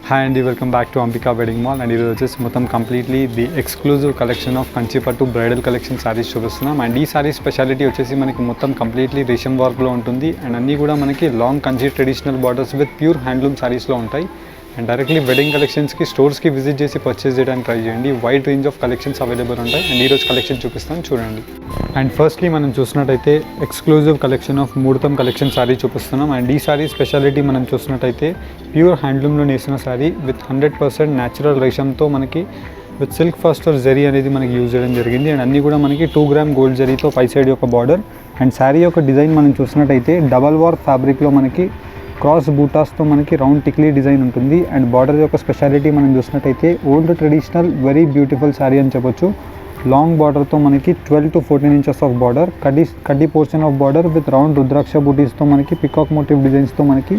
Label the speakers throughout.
Speaker 1: Hi Andy, welcome back to Ambika Wedding Mall and ఈరోజు వచ్చేసి మొత్తం completely the exclusive collection of Kanchipattu bridal collection saris చూపిస్తున్నాం. And ఈ sari speciality వచ్చేసి మనకి మొత్తం కంప్లీట్లీ రేషం వర్క్లో ఉంటుంది అండ్ అన్నీ కూడా మనకి long Kanchi traditional borders with pure handloom శారీస్లో ఉంటాయి. అండ్ డైరెక్ట్లీ వెడ్డింగ్ కలెక్షన్స్కి స్టోర్స్కి విజిట్ చేసి పర్చేస్ చేయడానికి ట్రై చేయండి. Wide range of collections available ఉంటాయి అండ్ ఈరోజు కలెక్షన్ చూపిస్తాను చూడండి. అండ్ ఫస్ట్లీ మనం చూసినట్టయితే ఎక్స్క్లూజివ్ కలెక్షన్ ఆఫ్ ముహూర్తం కలెక్షన్ శారీ చూపిస్తున్నాం. అండ్ ఈ శారీ స్పెషాలిటీ మనం చూసినట్టయితే ప్యూర్ హ్యాండ్లూమ్లో నేసిన శారీ విత్ 100% న్యాచురల్ రేషంతో మనకి విత్ సిల్క్ ఫాస్టర్ జరీ అనేది మనకి యూజ్ చేయడం జరిగింది. అండ్ అన్నీ కూడా మనకి 2 గ్రామ్ గోల్డ్ జరీతో 5 సైడ్ యొక్క బార్డర్. అండ్ శారీ యొక్క డిజైన్ మనం చూసినట్టయితే డబల్ వార్ ఫ్యాబ్రిక్లో మనకి క్రాస్ బూటాస్తో మనకి రౌండ్ టిక్లీ డిజైన్ ఉంటుంది. అండ్ బార్డర్ యొక్క స్పెషాలిటీ మనం చూసినట్టయితే old traditional very beautiful sari అని చెప్పొచ్చు. లాంగ్ బార్డర్తో మనకి 12 to 14 ఇంచెస్ ఆఫ్ బార్డర్, కడ్డీ portion of border with round rudraksha బూటీస్తో మనకి పికాక్ మోటివ్ డిజైన్స్తో మనకి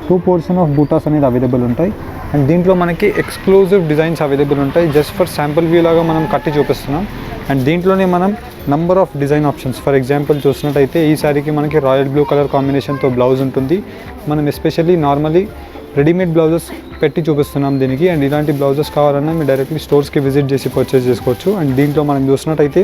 Speaker 1: 2 పోర్షన్ ఆఫ్ బూటాస్ అనేది అవైలబుల్ ఉంటాయి. అండ్ దీంట్లో మనకి ఎక్స్క్లూజివ్ డిజైన్స్ అవైలబుల్ ఉంటాయి. జస్ట్ ఫర్ శాంపుల్ వ్యూ లాగా మనం కట్టి చూపిస్తున్నాం. అండ్ దీంట్లోనే మనం number of design options, for example చూసినట్టయితే ఈ శారీకి మనకి రాయల్ బ్లూ కలర్ కాంబినేషన్తో బ్లౌజ్ ఉంటుంది. మనం ఎస్పెషల్లీ నార్మలీ రెడీమేడ్ బ్లౌజెస్ పెట్టి చూపిస్తున్నాం దీనికి. అండ్ ఇలాంటి బ్లౌజెస్ కావాలన్నా మీరు డైరెక్ట్లీ స్టోర్స్కి విజిట్ చేసి పర్చేస్ చేసుకోవచ్చు. అండ్ దీంట్లో మనం చూసినట్టయితే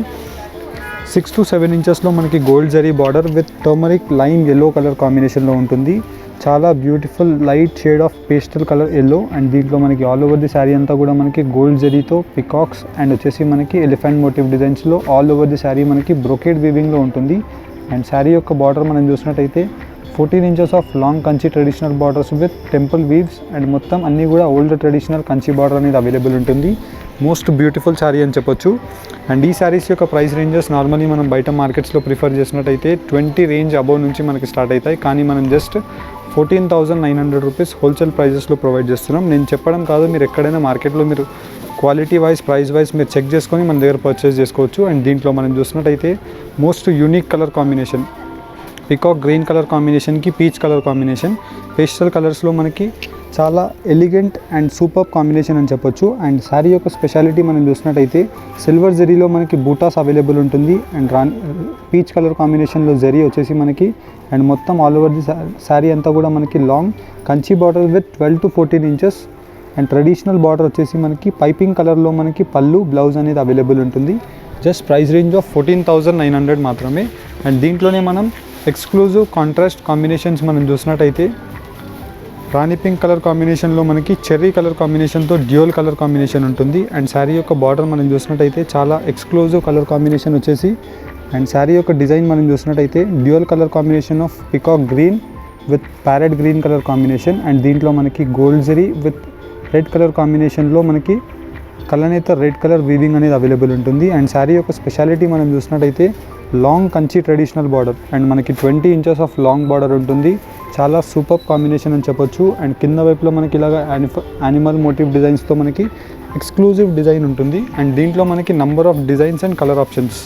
Speaker 1: 6 to 7 ఇంచెస్లో మనకి gold zari border with turmeric lime yellow colour కాంబినేషన్లో ఉంటుంది. చాలా beautiful light shade of pastel colour yellow. And దీంట్లో మనకి ఆల్ ఓవర్ ది శారీ అంతా కూడా మనకి గోల్డ్ జరీతో పికాక్స్ అండ్ వచ్చేసి మనకి ఎలిఫెంట్ మోటివ్ డిజైన్స్లో ఆల్ ఓవర్ ది శారీ మనకి బ్రొకేడ్ వీవింగ్లో ఉంటుంది. అండ్ శారీ యొక్క బార్డర్ మనం చూసినట్టయితే 14 inches of long Kanchi traditional borders with temple weaves. And మొత్తం అన్నీ కూడా ఓల్డ్ ట్రెడిషనల్ కంచి బార్డర్ అనేది అవైలబుల్ ఉంటుంది. మోస్ట్ బ్యూటిఫుల్ శారీ అని చెప్పొచ్చు. అండ్ ఈ శారీస్ యొక్క ప్రైస్ రేంజెస్ నార్మల్లీ మనం బయట మార్కెట్స్లో ప్రిఫర్ చేసినట్టయితే 20 రేంజ్ అబౌవ్ నుంచి మనకి స్టార్ట్ అవుతాయి. కానీ మనం జస్ట్ 14,900 రూపీస్ హోల్సేల్ ప్రైజెస్లో ప్రొవైడ్ చేస్తున్నాం. నేను చెప్పడం కాదు, మీరు ఎక్కడైనా మార్కెట్లో మీరు క్వాలిటీ వైజ్ ప్రైస్ వైజ్ మీరు చెక్ చేసుకొని మన దగ్గర పర్చేస్ చేసుకోవచ్చు. అండ్ దీంట్లో మనం చూసినట్టయితే most unique colour combination peacock green colour కాంబినేషన్కి పీచ్ కలర్ కాంబినేషన్, పేస్టల్ కలర్స్లో మనకి చాలా ఎలిగెంట్ అండ్ సూపర్ కాంబినేషన్ అని చెప్పొచ్చు. అండ్ శారీ యొక్క స్పెషాలిటీ మనం చూసినట్టయితే సిల్వర్ జరీలో మనకి బూటాస్ అవైలబుల్ ఉంటుంది. అండ్ పీచ్ కలర్ కాంబినేషన్లో జరీ వచ్చేసి మనకి అండ్ మొత్తం ఆల్ ఓవర్ ది శారీ అంతా కూడా మనకి long Kanchi border with 12 to 14 inches. And traditional border వచ్చేసి మనకి పైపింగ్ కలర్లో మనకి పళ్ళు బ్లౌజ్ అనేది అవైలబుల్ ఉంటుంది. జస్ట్ ప్రైస్ రేంజ్ ఆఫ్ 14,900 మాత్రమే. అండ్ దీంట్లోనే మనం ఎక్స్క్లూజివ్ కాంట్రాస్ట్ కాంబినేషన్స్ మనం చూసినట్టయితే రాణి పింక్ కలర్ కాంబినేషన్లో మనకి చెర్రీ కలర్ కాంబినేషన్తో డ్యూయల్ కలర్ కాంబినేషన్ ఉంటుంది. అండ్ శారీ యొక్క బార్డర్ మనం చూసినట్టయితే చాలా ఎక్స్క్లూజివ్ కలర్ కాంబినేషన్ వచ్చేసి. అండ్ శారీ యొక్క డిజైన్ మనం చూసినట్టయితే dual colour combination of peacock green with parrot green colour combination. And దీంట్లో మనకి gold zari with red colour కాంబినేషన్లో మనకి కలనేత రెడ్ కలర్ వీవింగ్ అనేది అవైలబుల్ ఉంటుంది. అండ్ శారీ యొక్క స్పెషాలిటీ మనం చూసినట్టయితే long Kanchi traditional border and మనకి 20 ఇంచెస్ ఆఫ్ లాంగ్ బార్డర్ ఉంటుంది. చాలా సూపర్ కాంబినేషన్ అని చెప్పొచ్చు. అండ్ కింద వైపులో మనకి ఇలాగ యానిమల్ మోటివ్ డిజైన్స్తో మనకి ఎక్స్క్లూజివ్ డిజైన్ ఉంటుంది. అండ్ దీంట్లో మనకి number of designs and colour options.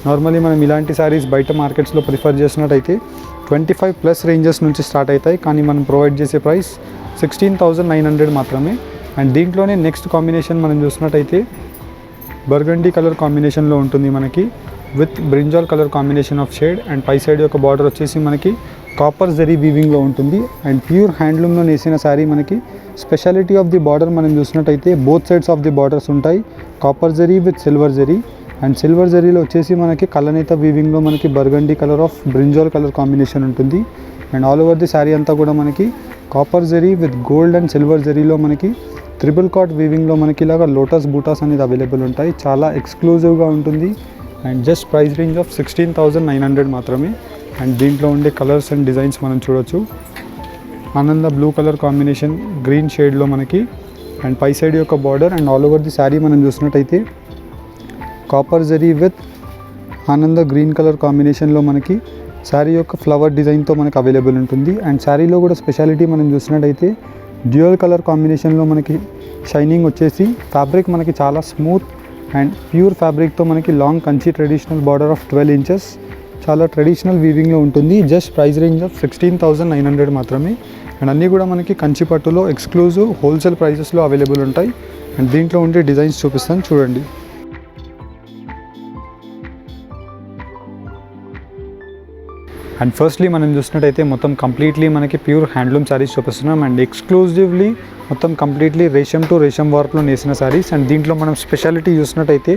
Speaker 1: Normally మనం ఇలాంటి శారీస్ బయట మార్కెట్స్లో ప్రిఫర్ చేసినట్టయితే 25+ రేంజెస్ నుంచి స్టార్ట్ అవుతాయి. కానీ మనం ప్రొవైడ్ చేసే ప్రైస్ 16,900 మాత్రమే. అండ్ దీంట్లోనే నెక్స్ట్ కాంబినేషన్ మనం చూసినట్టయితే బర్గండీ కలర్ కాంబినేషన్లో ఉంటుంది మనకి with brinjal colour combination of shade. And పై సైడ్ యొక్క బార్డర్ వచ్చేసి మనకి కాపర్ జరీ వీవింగ్లో ఉంటుంది. అండ్ ప్యూర్ హ్యాండ్లూమ్లో నేసిన శారీ మనకి స్పెషాలిటీ ఆఫ్ ది బార్డర్ మనం చూసినట్టయితే both sides of the borders ఉంటాయి. Copper zari with silver zari. And silver జరీలో వచ్చేసి మనకి కలనేత వీవింగ్లో మనకి burgundy colour of brinjal colour combination ఉంటుంది. And all over the sari అంతా కూడా మనకి copper zari with gold and silver జరీలో మనకి ట్రిపుల్ కాట్ వీవింగ్లో మనకి ఇలాగా లోటస్ బూటాస్ అనేది అవైలబుల్ ఉంటాయి. చాలా ఎక్స్క్లూజివ్గా ఉంటుంది. And just price range of 16,900 మాత్రమే. అండ్ దీంట్లో ఉండే కలర్స్ అండ్ డిజైన్స్ మనం చూడొచ్చు. ఆనంద బ్లూ కలర్ కాంబినేషన్ గ్రీన్ షేడ్లో మనకి అండ్ పై సైడ్ యొక్క border. And all over the sari మనం చూసినట్టయితే కాపర్ జరీ విత్ ఆనంద గ్రీన్ కలర్ కాంబినేషన్లో మనకి శారీ యొక్క ఫ్లవర్ డిజైన్తో మనకి అవైలబుల్ ఉంటుంది. అండ్ శారీలో కూడా స్పెషాలిటీ మనం చూసినట్టయితే డ్యూయల్ కలర్ కాంబినేషన్లో మనకి షైనింగ్ వచ్చేసి ఫ్యాబ్రిక్ మనకి చాలా స్మూత్ అండ్ ప్యూర్ ఫ్యాబ్రిక్తో మనకి long Kanchi traditional border of 12 inches చాలా ట్రెడిషనల్ వీవింగ్లో ఉంటుంది. జస్ట్ ప్రైస్ రేంజ్ ఆఫ్ 16,900 మాత్రమే. అండ్ అన్నీ కూడా మనకి కంచి పట్టులో ఎక్స్క్లూజివ్ హోల్సేల్ ప్రైజెస్లో అవైలబుల్ ఉంటాయి. అండ్ దీంట్లో ఉండే డిజైన్స్ చూపిస్తాను చూడండి. అండ్ ఫస్ట్లీ మనం చూసినట్టయితే మొత్తం కంప్లీట్లీ మనకి ప్యూర్ హ్యాండ్లూమ్ శారీస్ చూపిస్తున్నాం. అండ్ ఎక్స్క్లూజివ్లీ మొత్తం కంప్లీట్లీ రేషం టు రేషం వర్క్లో నేసిన శారీస్. అండ్ దీంట్లో మనం స్పెషాలిటీ చూసినట్టయితే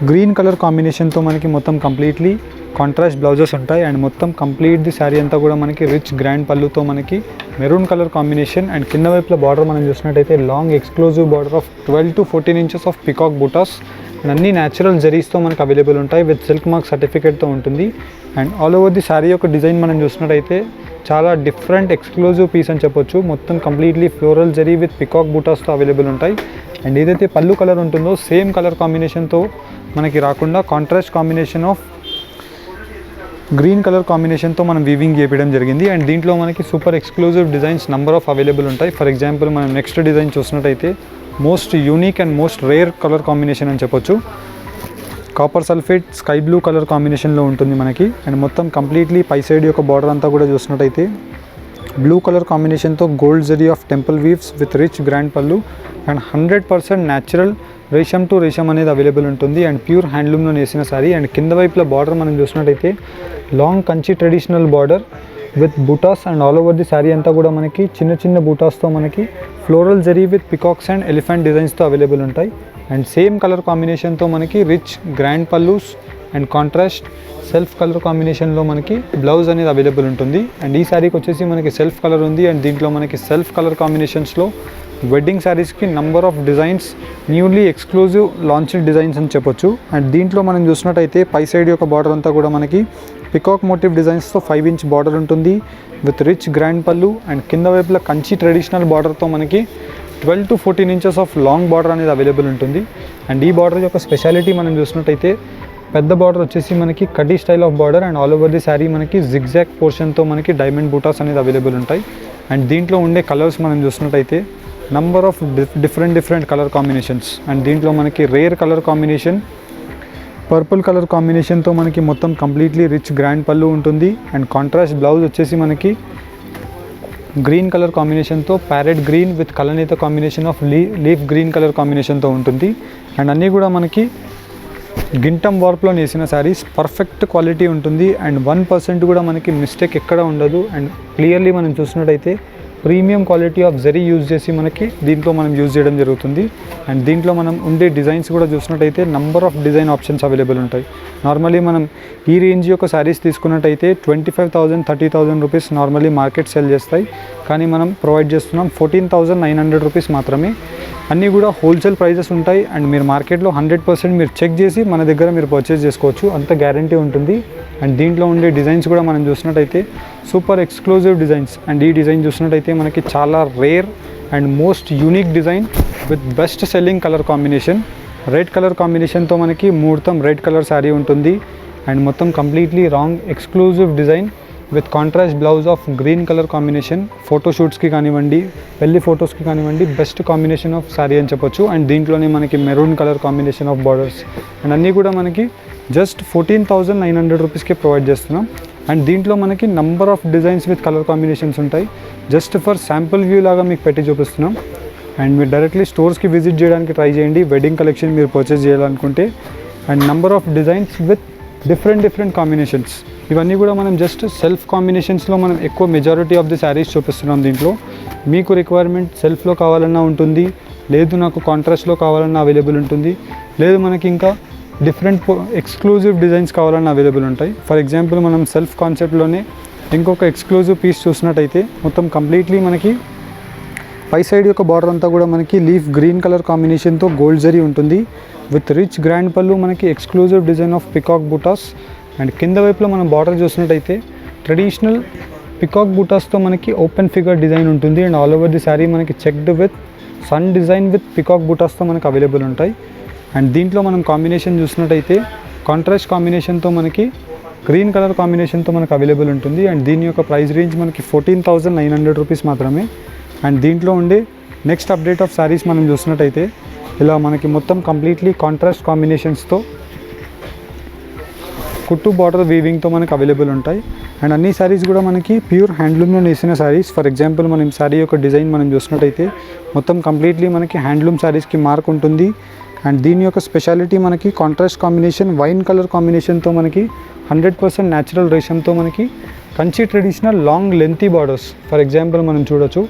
Speaker 1: గ్రీన్ కలర్ కాంబినేషన్తో మనకి మొత్తం కంప్లీట్లీ కాంట్రాస్ట్ బ్లౌజెస్ ఉంటాయి. అండ్ మొత్తం కంప్లీట్ ది శారీ అంతా కూడా మనకి రిచ్ గ్రాండ్ పళ్ళుతో మనకి మెరూన్ కలర్ కాంబినేషన్. అండ్ కింద వైపులో బార్డర్ మనం చూసినట్టయితే long exclusive border of 12 to 14 inches of peacock butas. And అన్ని న్యాచురల్ జరీస్తో మనకు అవైలబుల్ ఉంటాయి విత్ సిల్క్ మార్క్ సర్టిఫికేట్తో ఉంటుంది. And all over the sari యొక్క డిజైన్ మనం చూసినట్టయితే చాలా డిఫరెంట్ ఎక్స్క్లూజివ్ పీస్ అని చెప్పొచ్చు. మొత్తం completely floral zari with peacock బూటాస్తో అవైలబుల్ ఉంటాయి. అండ్ ఏదైతే పళ్ళు కలర్ ఉంటుందో సేమ్ కలర్ కాంబినేషన్తో మనకి రాకుండా contrast combination of green colour కాంబినేషన్తో మనం వీవింగ్ చేయడం జరిగింది. అండ్ దీంట్లో మనకి super exclusive designs number of available ఉంటాయి. ఫర్ ఎగ్జాంపుల్ మనం నెక్స్ట్ డిజైన్ చూసినట్టయితే most unique and most rare colour combination అని చెప్పొచ్చు. Copper sulphate sky blue colour కాంబినేషన్లో ఉంటుంది మనకి. అండ్ మొత్తం కంప్లీట్లీ పై సైడ్ యొక్క బార్డర్ అంతా కూడా చూసినట్టయితే బ్లూ కలర్ కాంబినేషన్తో gold zari of temple weaves with rich grand పళ్ళు. అండ్ 100% న్యాచురల్ రేషం టు రేషం అనేది అవైలబుల్ ఉంటుంది. అండ్ ప్యూర్ హ్యాండ్లూమ్లో నేసిన శారీ. అండ్ కింద వైపుల బార్డర్ మనం చూసినట్టయితే long Kanchi traditional border with butas. And all over the sari అంతా కూడా మనకి చిన్న చిన్న బూటాస్తో మనకి floral zari with peacocks and elephant డిజైన్స్తో అవైలబుల్ ఉంటాయి. అండ్ సేమ్ కలర్ కాంబినేషన్తో మనకి rich grand pallus and contrast self colour కాంబినేషన్లో మనకి బ్లౌజ్ అనేది అవైలబుల్ ఉంటుంది. అండ్ ఈ శారీకి వచ్చేసి మనకి సెల్ఫ్ కలర్ ఉంది. అండ్ దీంట్లో మనకి సెల్ఫ్ కలర్ కాంబినేషన్స్లో వెడ్డింగ్ శారీస్కి number of designs newly exclusive launched designs అని చెప్పొచ్చు. అండ్ దీంట్లో మనం చూసినట్టయితే పై సైడ్ యొక్క బార్డర్ అంతా కూడా మనకి పికాక్ మోటివ్ డిజైన్స్తో 5 inch బార్డర్ ఉంటుంది విత్ రిచ్ గ్రాండ్ పళ్ళు. అండ్ కింద వైపుల కంచి ట్రెడిషనల్ బార్డర్తో మనకి 12 to 14 inches of long border అనేది అవైలబుల్ ఉంటుంది. అండ్ ఈ బార్డర్ యొక్క స్పెషాలిటీ మనం చూసినట్టయితే పెద్ద బార్డర్ వచ్చేసి మనకి కడ్డీ style of border. And all over the sari మనకి జిగ్జాగ్ పోర్షన్తో మనకి డైమండ్ బూటాస్ అనేది అవైలబుల్ ఉంటాయి. అండ్ దీంట్లో ఉండే కలర్స్ మనం చూసినట్టయితే number of different colour combinations. And దీంట్లో మనకి rare colour combination purple colour కాంబినేషన్తో మనకి మొత్తం కంప్లీట్లీ రిచ్ గ్రాండ్ పళ్ళు ఉంటుంది. అండ్ కాంట్రాస్ట్ బ్లౌజ్ వచ్చేసి మనకి గ్రీన్ కలర్ కాంబినేషన్తో ప్యారెట్ గ్రీన్ విత్ కలనేత combination of leaf green colour కాంబినేషన్తో ఉంటుంది. అండ్ అన్నీ కూడా మనకి గింటం వర్క్లో నేసిన శారీస్ పర్ఫెక్ట్ క్వాలిటీ ఉంటుంది. అండ్ 1% కూడా మనకి మిస్టేక్ ఎక్కడ ఉండదు. అండ్ క్లియర్లీ మనం చూసినట్టయితే premium quality of zari use చేసి మనకి దీంట్లో మనం యూజ్ చేయడం జరుగుతుంది. అండ్ దీంట్లో మనం ఉండే డిజైన్స్ కూడా చూసినట్టయితే number of design options available ఉంటాయి. నార్మల్లీ మనం ఈ రేంజ్ యొక్క శారీస్ తీసుకున్నట్టయితే 25,000 30,000 రూపీస్ నార్మల్లీ మార్కెట్ సెల్ చేస్తాయి. కానీ మనం ప్రొవైడ్ చేస్తున్నాం 14,900 రూపీస్ మాత్రమే. అన్నీ కూడా హోల్సేల్ ప్రైజెస్ ఉంటాయి. అండ్ మీరు మార్కెట్లో 100% మీరు చెక్ చేసి మన దగ్గర మీరు పర్చేస్ చేసుకోవచ్చు, అంత గ్యారంటీ ఉంటుంది. అండ్ దీంట్లో ఉండే డిజైన్స్ కూడా మనం చూసినట్టయితే సూపర్ ఎక్స్క్లూజివ్ డిజైన్స్. అండ్ ఈ డిజైన్ చూసినట్టయితే మనకి చాలా rare and most unique design with best selling colour combination. Red colour కాంబినేషన్తో మనకి ముహూర్తం రెడ్ కలర్ శారీ ఉంటుంది. అండ్ మొత్తం completely wrong exclusive design with contrast blouse of green colour combination. ఫోటోషూట్స్కి కానివ్వండి, పెళ్లి ఫొటోస్కి కానివ్వండి బెస్ట్ కాంబినేషన్ ఆఫ్ శారీ అని చెప్పొచ్చు. అండ్ దీంట్లోనే మనకి maroon colour combination of borders. And అన్నీ కూడా మనకి జస్ట్ 14,900 రూపీస్కే ప్రొవైడ్ చేస్తున్నాం. అండ్ దీంట్లో మనకి number of designs with colour combinations ఉంటాయి. జస్ట్ ఫర్ శాంపుల్ వ్యూ లాగా మీకు పెట్టి చూపిస్తున్నాం. అండ్ మీరు డైరెక్ట్లీ స్టోర్స్కి విజిట్ చేయడానికి ట్రై చేయండి వెడ్డింగ్ కలెక్షన్ మీరు పర్చేస్ చేయాలనుకుంటే. And number of designs with different combinations. ఇవన్నీ కూడా మనం జస్ట్ సెల్ఫ్ కాంబినేషన్స్లో మనం ఎక్కువ మెజారిటీ ఆఫ్ ది శారీస్ చూపిస్తున్నాం. దీంట్లో మీకు రిక్వైర్మెంట్ సెల్ఫ్లో కావాలన్నా ఉంటుంది, లేదు నాకు కాంట్రాస్ట్లో కావాలన్నా అవైలబుల్ ఉంటుంది, లేదు మనకి ఇంకా డిఫరెంట్ ఎక్స్క్లూజివ్ డిజైన్స్ కావాలన్నా అవైలబుల్ ఉంటాయి. ఫర్ ఎగ్జాంపుల్ మనం సెల్ఫ్ కాన్సెప్ట్లోనే ఇంకొక ఎక్స్క్లూజివ్ పీస్ చూసినట్టయితే మొత్తం కంప్లీట్లీ మనకి పై సైడ్ యొక్క బార్డర్ అంతా కూడా మనకి లీఫ్ గ్రీన్ కలర్ కాంబినేషన్తో గోల్డ్ జరీ ఉంటుంది విత్ రిచ్ గ్రాండ్ పళ్ళు, మనకి exclusive design of peacock butas. And కింద వైపులో మనం బార్డర్ చూసినట్టయితే ట్రెడిషనల్ పికాక్ బూటాస్తో మనకి ఓపెన్ ఫిగర్ డిజైన్ ఉంటుంది. And all over the sari మనకి checked with sun design with peacock బూటాస్తో మనకి అవైలబుల్ ఉంటాయి. అండ్ దీంట్లో మనం కాంబినేషన్ చూసినట్టయితే కాంట్రాస్ట్ కాంబినేషన్తో మనకి గ్రీన్ కలర్ కాంబినేషన్తో మనకు అవైలబుల్ ఉంటుంది. అండ్ దీని యొక్క ప్రైస్ రేంజ్ మనకి 14,900 రూపీస్ మాత్రమే. అండ్ దీంట్లో ఉండే నెక్స్ట్ అప్డేట్ ఆఫ్ శారీస్ మనం చూసినట్టయితే ఇలా మనకి మొత్తం కంప్లీట్లీ కాంట్రాస్ట్ కాంబినేషన్స్తో కుట్టు బార్డర్ వీవింగ్తో మనకు అవైలబుల్ ఉంటాయి. అండ్ అన్ని శారీస్ కూడా మనకి ప్యూర్ హ్యాండ్లూమ్లో నేసిన శారీస్. ఫర్ ఎగ్జాంపుల్ మనం శారీ యొక్క డిజైన్ మనం చూసినట్టయితే మొత్తం కంప్లీట్లీ మనకి హ్యాండ్లూమ్ శారీస్కి మార్క్ ఉంటుంది. అండ్ దీని యొక్క స్పెషాలిటీ మనకి కాంట్రాస్ట్ కాంబినేషన్ వైన్ కలర్ కాంబినేషన్తో మనకి 100% న్యాచురల్ రేషంతో మనకి Kanchi traditional long lengthy borders. For example మనం చూడొచ్చు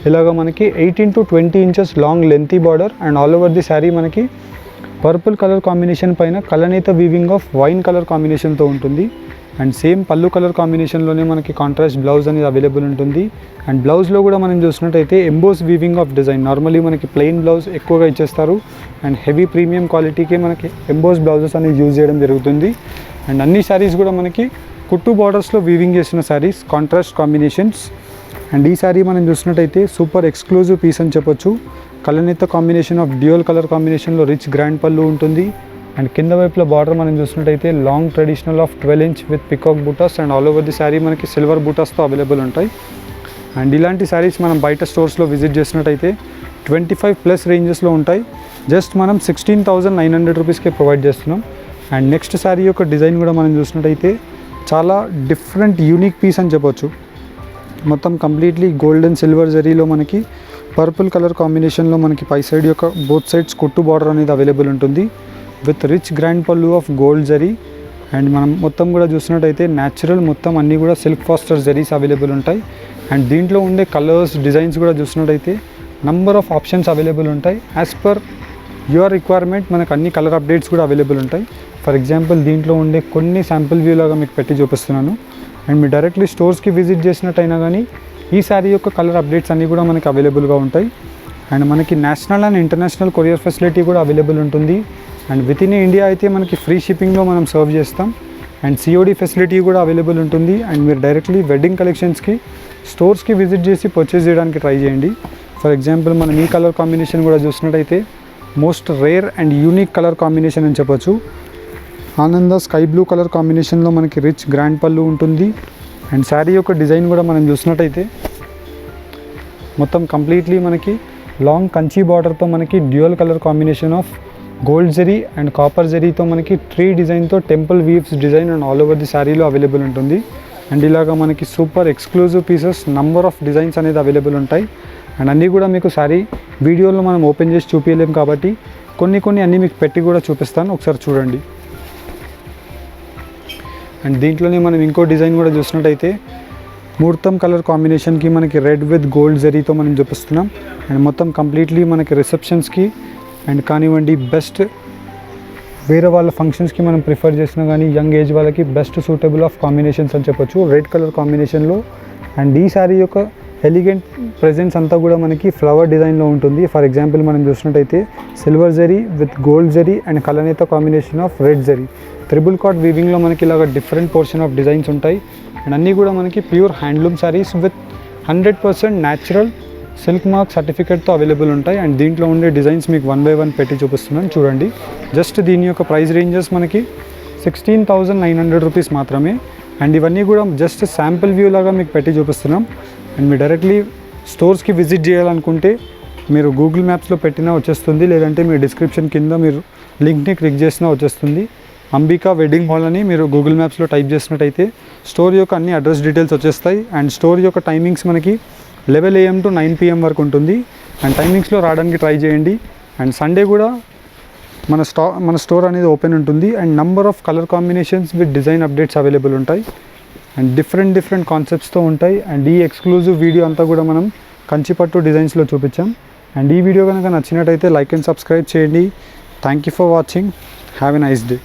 Speaker 1: ఇలాగ మనకి 18 to 20 inches long lengthy border and all over the sari మనకి పర్పుల్ కలర్ కాంబినేషన్ పైన కలనేత వీవింగ్ ఆఫ్ వైన్ కలర్ కాంబినేషన్తో ఉంటుంది. అండ్ సేమ్ పళ్ళు కలర్ కాంబినేషన్లోనే మనకి కాంట్రాస్ట్ బ్లౌజ్ అనేది అవైలబుల్ ఉంటుంది. అండ్ బ్లౌజ్లో కూడా మనం చూసినట్టయితే emboss weaving of design. Normally మనకి ప్లెయిన్ బ్లౌజ్ ఎక్కువగా ఇచ్చేస్తారు అండ్ హెవీ ప్రీమియం క్వాలిటీకే మనకి ఎంబోస్ బ్లౌజెస్ అనేది యూజ్ చేయడం జరుగుతుంది. అండ్ అన్ని శారీస్ కూడా మనకి కుట్టు బార్డర్స్లో వీవింగ్ చేసిన శారీస్, కాంట్రాస్ట్ కాంబినేషన్స్. అండ్ ఈ శారీ మనం చూసినట్టయితే సూపర్ ఎక్స్క్లూజివ్ పీస్ అని చెప్పొచ్చు. కలనేత కాంబినేషన్ ఆఫ్ డ్యూయల్ కలర్ కాంబినేషన్లో రిచ్ గ్రాండ్ పళ్ళు ఉంటుంది. అండ్ కింద వైపులో బార్డర్ మనం చూసినట్టయితే long traditional of 12 inch with peacock butas and all over the sari మనకి సిల్వర్ బూటాస్తో అవైలబుల్ ఉంటాయి. అండ్ ఇలాంటి శారీస్ మనం బయట స్టోర్స్లో విజిట్ చేసినట్టయితే 25+ రేంజెస్లో ఉంటాయి. జస్ట్ మనం 16,900 రూపీస్కే ప్రొవైడ్ చేస్తున్నాం. అండ్ నెక్స్ట్ శారీ యొక్క డిజైన్ కూడా మనం చూసినట్టయితే చాలా డిఫరెంట్ యూనిక్ పీస్ అని చెప్పొచ్చు. మొత్తం కంప్లీట్లీ గోల్డ్ అండ్ సిల్వర్ జరీలో మనకి పర్పుల్ కలర్ కాంబినేషన్లో మనకి పై సైడ్ యొక్క బోత్ సైడ్స్ కుట్టు బార్డర్ అనేది అవైలబుల్ ఉంటుంది విత్ రిచ్ గ్రాండ్ పళ్ళు ఆఫ్ గోల్డ్ జరీ. అండ్ మనం మొత్తం కూడా చూసినట్టయితే న్యాచురల్ మొత్తం అన్నీ కూడా సిల్క్ ఫాస్టర్ జరీస్ అవైలబుల్ ఉంటాయి. అండ్ దీంట్లో ఉండే కలర్స్, డిజైన్స్ కూడా చూసినట్టయితే నంబర్ ఆఫ్ ఆప్షన్స్ అవైలబుల్ ఉంటాయి. యాజ్ పర్ యువర్ రిక్వైర్మెంట్ మనకు అన్ని కలర్ అప్డేట్స్ కూడా అవైలబుల్ ఉంటాయి. ఫర్ ఎగ్జాంపుల్ దీంట్లో ఉండే కొన్ని శాంపుల్ వ్యూ లాగా మీకు పెట్టి చూపిస్తున్నాను. అండ్ మీరు డైరెక్ట్లీ స్టోర్స్కి విజిట్ చేసినట్టయినా కానీ ఈ శారీ యొక్క కలర్ అప్డేట్స్ అన్నీ కూడా మనకి అవైలబుల్గా ఉంటాయి. అండ్ మనకి national and international courier facility కూడా అవైలబుల్ ఉంటుంది. అండ్ విత్ ఇన్ ఇండియా అయితే మనకి ఫ్రీ షిప్పింగ్లో మనం సర్వ్ చేస్తాం. అండ్ COD ఫెసిలిటీ కూడా అవైలబుల్ ఉంటుంది. అండ్ మీరు డైరెక్ట్లీ వెడ్డింగ్ కలెక్షన్స్కి స్టోర్స్కి విజిట్ చేసి పర్చేస్ చేయడానికి ట్రై చేయండి. ఫర్ ఎగ్జాంపుల్ మనం ఈ కలర్ కాంబినేషన్ కూడా చూసినట్టయితే most rare and unique colour combination అని చెప్పొచ్చు. ఆనంద స్కై బ్లూ కలర్ కాంబినేషన్లో మనకి రిచ్ గ్రాండ్ పళ్ళు ఉంటుంది. అండ్ శారీ యొక్క డిజైన్ కూడా మనం చూసినట్టయితే మొత్తం కంప్లీట్లీ మనకి లాంగ్ కంచి బార్డర్తో మనకి dual colour combination of gold zari and copper జరీతో మనకి ట్రీ డిజైన్తో temple weaves design and all over the శారీలో అవైలబుల్ ఉంటుంది. అండ్ ఇలాగా మనకి super exclusive pieces, number of designs అనేది అవైలబుల్ ఉంటాయి. అండ్ అన్నీ కూడా మీకు శారీ వీడియోలో మనం ఓపెన్ చేసి చూపించలేము కాబట్టి కొన్ని అన్నీ మీకు పెట్టి కూడా చూపిస్తాను, ఒకసారి చూడండి. అండ్ దీంట్లోనే మనం ఇంకో డిజైన్ కూడా చూసినట్టయితే ముహూర్తం కలర్ కాంబినేషన్కి మనకి రెడ్ విత్ గోల్డ్ జరీతో మనం చూపిస్తున్నాం. అండ్ మొత్తం కంప్లీట్లీ మనకి రిసెప్షన్స్కి అండ్ కానివ్వండి బెస్ట్ వేరే వాళ్ళ ఫంక్షన్స్కి మనం ప్రిఫర్ చేసినా కానీ యంగ్ ఏజ్ వాళ్ళకి బెస్ట్ సూటబుల్ ఆఫ్ కాంబినేషన్స్ అని చెప్పొచ్చు రెడ్ కలర్ కాంబినేషన్లో. అండ్ ఈ శారీ యొక్క ఎలిగెంట్ ప్రెజెన్స్ అంతా కూడా మనకి ఫ్లవర్ డిజైన్లో ఉంటుంది. ఫర్ ఎగ్జాంపుల్ మనం చూసినట్టయితే silver zari with gold zari and కలనేత combination of red zari, triple కాట్ వీవింగ్లో మనకి ఇలాగ డిఫరెంట్ పోర్షన్ ఆఫ్ డిజైన్స్ ఉంటాయి. అండ్ అన్నీ కూడా మనకి pure handloom saris with 100% natural silk mark సర్టిఫికేట్తో అవైలబుల్ ఉంటాయి. అండ్ దీంట్లో ఉండే డిజైన్స్ మీకు 1 by 1 పెట్టి చూపిస్తున్నాను చూడండి. జస్ట్ దీని యొక్క ప్రైస్ రేంజెస్ మనకి 16,900 రూపీస్ మాత్రమే. అండ్ ఇవన్నీ కూడా జస్ట్ శాంపుల్ వ్యూ లాగా మీకు పెట్టి చూపిస్తున్నాం. అండ్ మీరు డైరెక్ట్లీ స్టోర్స్కి విజిట్ చేయాలనుకుంటే మీరు గూగుల్ మ్యాప్స్లో పెట్టినా వచ్చేస్తుంది, లేదంటే మీ డిస్క్రిప్షన్ కింద మీరు లింక్ని క్లిక్ చేసినా వచ్చేస్తుంది. అంబికా వెడ్డింగ్ హాల్ అని మీరు గూగుల్ మ్యాప్స్లో టైప్ చేసినట్టయితే స్టోర్ యొక్క అన్ని అడ్రస్ డీటెయిల్స్ వచ్చేస్తాయి. అండ్ స్టోర్ యొక్క టైమింగ్స్ మనకి 11 AM to 9 PM వరకు ఉంటుంది. అండ్ టైమింగ్స్లో రావడానికి ట్రై చేయండి. అండ్ సండే కూడా మన స్టోర్ అనేది ఓపెన్ ఉంటుంది. And number of colour combinations with design updates available ఉంటాయి. అండ్ డిఫరెంట్ కాన్సెప్ట్స్తో ఉంటాయి. అండ్ ఈ ఎక్స్క్లూజివ్ వీడియో అంతా కూడా మనం కంచిపట్టు డిజైన్స్లో చూపించాం. అండ్ ఈ వీడియో కనుక నచ్చినట్టయితే లైక్ అండ్ సబ్స్క్రైబ్ చేయండి. Thank you for watching. Have a nice day.